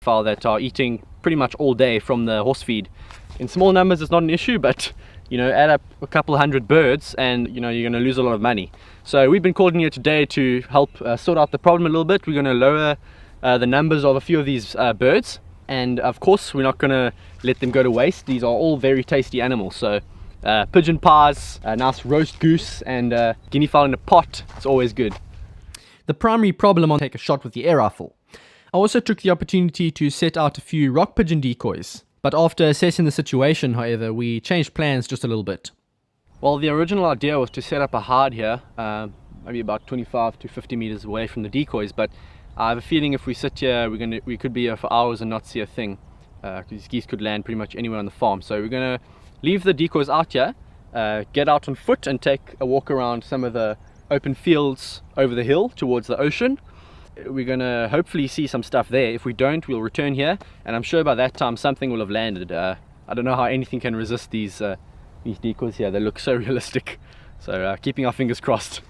fowl that are eating pretty much all day from the horse feed. In small numbers it's not an issue, but you know, add up a couple hundred birds and you know, you're going to lose a lot of money. So we've been called in here today to help sort out the problem a little bit. We're going to lower the numbers of a few of these birds, and of course we're not going to let them go to waste. These are all very tasty animals. So pigeon pies, a nice roast goose, and guinea fowl in a pot, it's always good. The primary problem on take a shot with the air rifle. I also took the opportunity to set out a few rock pigeon decoys, but after assessing the situation, however, we changed plans just a little bit. Well, the original idea was to set up a hide here, maybe about 25 to 50 meters away from the decoys, but I have a feeling if we sit here, we could be here for hours and not see a thing. These geese could land pretty much anywhere on the farm. So we're going to leave the decoys out here, get out on foot and take a walk around some of the open fields over the hill towards the ocean. We're going to hopefully see some stuff there. If we don't, we'll return here, and I'm sure by that time something will have landed. I don't know how anything can resist these decoys here. They look so realistic. So keeping our fingers crossed.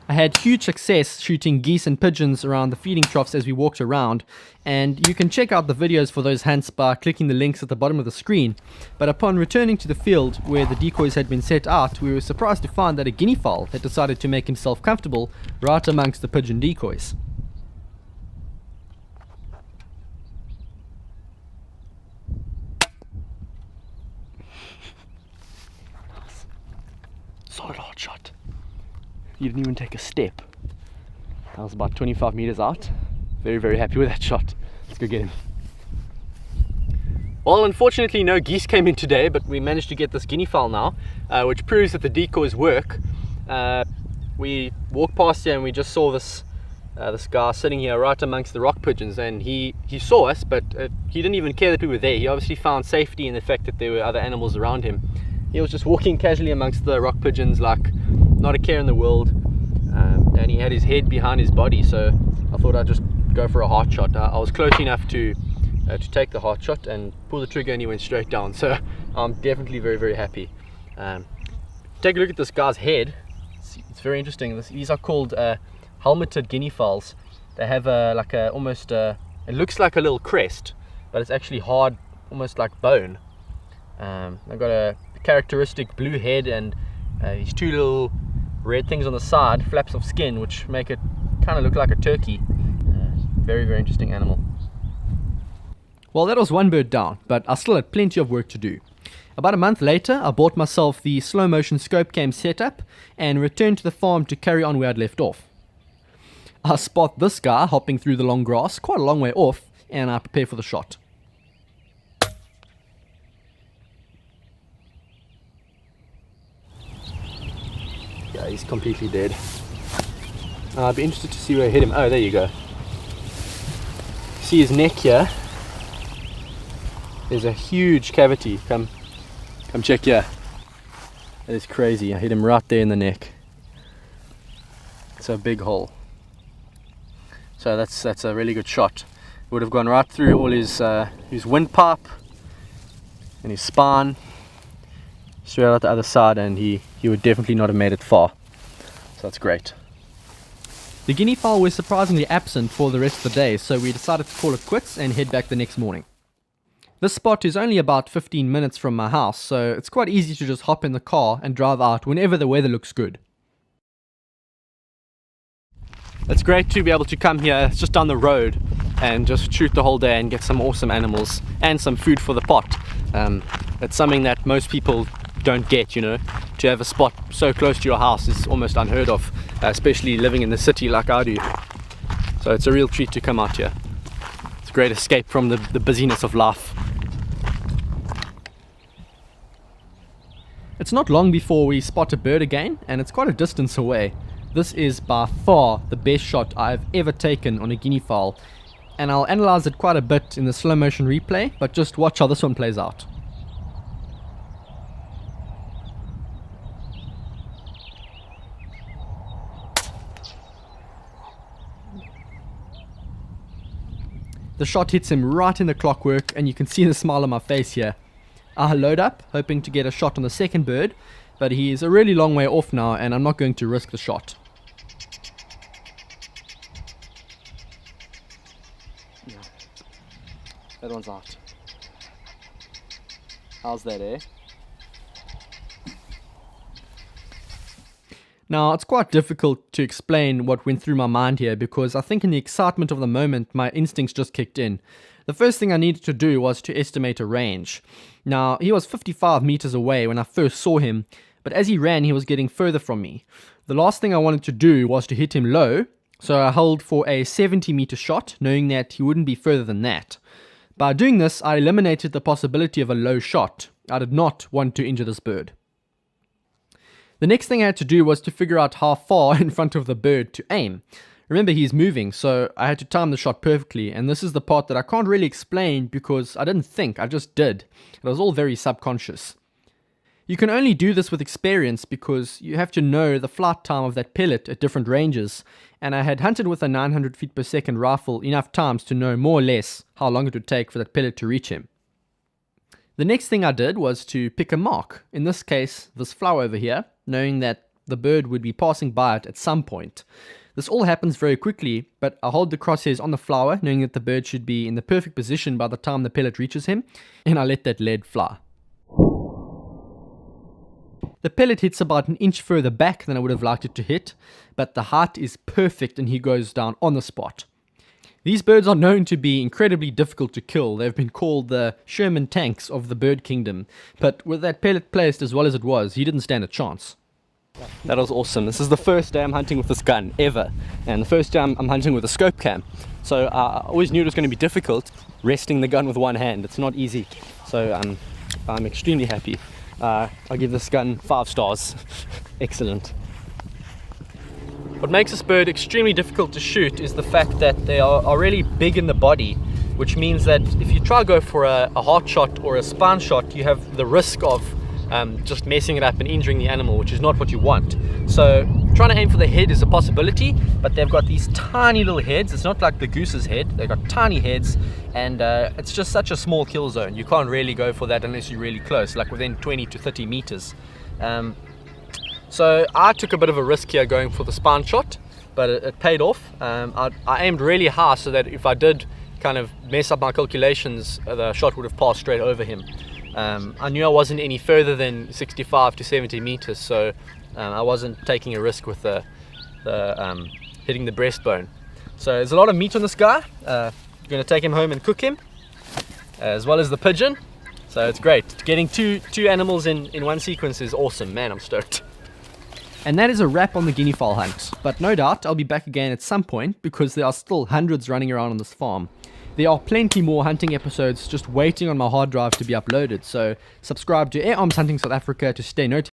I had huge success shooting geese and pigeons around the feeding troughs as we walked around, and you can check out the videos for those hunts by clicking the links at the bottom of the screen. But upon returning to the field where the decoys had been set out, we were surprised to find that a guinea fowl had decided to make himself comfortable right amongst the pigeon decoys. Solid hard shot. He didn't even take a step. That was about 25 meters out. Very, very happy with that shot. Let's go get him. Well, unfortunately no geese came in today, but we managed to get this guinea fowl now, which proves that the decoys work. We walked past here and we just saw this guy sitting here right amongst the rock pigeons, and he saw us, but he didn't even care that we were there. He obviously found safety in the fact that there were other animals around him. He was just walking casually amongst the rock pigeons like not a care in the world, and he had his head behind his body, so I thought I'd just go for a heart shot. I was close enough to take the heart shot and pull the trigger, and he went straight down. So I'm definitely very, very happy. Take a look at this guy's head. It's very interesting. These are called helmeted guinea fowls. They have almost it looks like a little crest, but it's actually hard, almost like bone. They've got a characteristic blue head and these two little red things on the side, flaps of skin, which make it kind of look like a turkey. Very, very interesting animal. Well, that was one bird down, but I still had plenty of work to do. About a month later, I bought myself the slow motion scope cam setup and returned to the farm to carry on where I'd left off. I spot this guy hopping through the long grass quite a long way off, and I prepare for the shot. Yeah, he's completely dead. I'd be interested to see where I hit him. Oh, there you go. See his neck here? There's a huge cavity. Come check here. That is crazy. I hit him right there in the neck. It's a big hole. So that's a really good shot. Would have gone right through all his windpipe and his spine, straight out the other side, and he would definitely not have made it far. So that's great. The guinea fowl was surprisingly absent for the rest of the day, so we decided to call it quits and head back the next morning. This spot is only about 15 minutes from my house, so it's quite easy to just hop in the car and drive out whenever the weather looks good. It's great to be able to come here just down the road and just shoot the whole day and get some awesome animals and some food for the pot. It's something that most people don't get, you know. To have a spot so close to your house is almost unheard of, especially living in the city like I do. So it's a real treat to come out here. It's a great escape from the busyness of life. It's not long before we spot a bird again, and it's quite a distance away. This is by far the best shot I've ever taken on a guinea fowl, and I'll analyze it quite a bit in the slow motion replay, but just watch how this one plays out. The shot hits him right in the clockwork, and you can see the smile on my face here. I load up, hoping to get a shot on the second bird, but he is a really long way off now, and I'm not going to risk the shot. Yeah. That one's out. How's that, eh? Now, it's quite difficult to explain what went through my mind here because I think in the excitement of the moment, my instincts just kicked in. The first thing I needed to do was to estimate a range. Now, he was 55 meters away when I first saw him, but as he ran, he was getting further from me. The last thing I wanted to do was to hit him low, so I held for a 70-meter shot, knowing that he wouldn't be further than that. By doing this, I eliminated the possibility of a low shot. I did not want to injure this bird. The next thing I had to do was to figure out how far in front of the bird to aim. Remember, he's moving, so I had to time the shot perfectly, and this is the part that I can't really explain because I didn't think, I just did. It was all very subconscious. You can only do this with experience because you have to know the flight time of that pellet at different ranges, and I had hunted with a 900 feet per second rifle enough times to know more or less how long it would take for that pellet to reach him. The next thing I did was to pick a mark, in this case this flower over here, knowing that the bird would be passing by it at some point. This all happens very quickly, but I hold the crosshairs on the flower, knowing that the bird should be in the perfect position by the time the pellet reaches him, and I let that lead fly. The pellet hits about an inch further back than I would have liked it to hit, but the height is perfect and he goes down on the spot. These birds are known to be incredibly difficult to kill. They've been called the Sherman tanks of the bird kingdom. But with that pellet placed as well as it was, he didn't stand a chance. That was awesome. This is the first day I'm hunting with this gun, ever. And the first day I'm hunting with a scope cam. So I always knew it was going to be difficult, resting the gun with one hand. It's not easy. So I'm extremely happy. I'll give this gun 5 stars. Excellent. What makes this bird extremely difficult to shoot is the fact that they are really big in the body, which means that if you try to go for a heart shot or a spine shot, you have the risk of just messing it up and injuring the animal, which is not what you want. So trying to aim for the head is a possibility, but they've got these tiny little heads. It's not like the goose's head. They've got tiny heads, and it's just such a small kill zone. You can't really go for that unless you're really close, like within 20 to 30 meters. So I took a bit of a risk here going for the spine shot, but it paid off. I aimed really high so that if I did kind of mess up my calculations, the shot would have passed straight over him. I knew I wasn't any further than 65 to 70 meters, so I wasn't taking a risk with the hitting the breastbone. So there's a lot of meat on this guy. I'm going to take him home and cook him, as well as the pigeon. So it's great. Getting two animals in one sequence is awesome. Man, I'm stoked. And that is a wrap on the guinea fowl hunt. But no doubt I'll be back again at some point because there are still hundreds running around on this farm. There are plenty more hunting episodes just waiting on my hard drive to be uploaded, so subscribe to Air Arms Hunting South Africa to stay notified.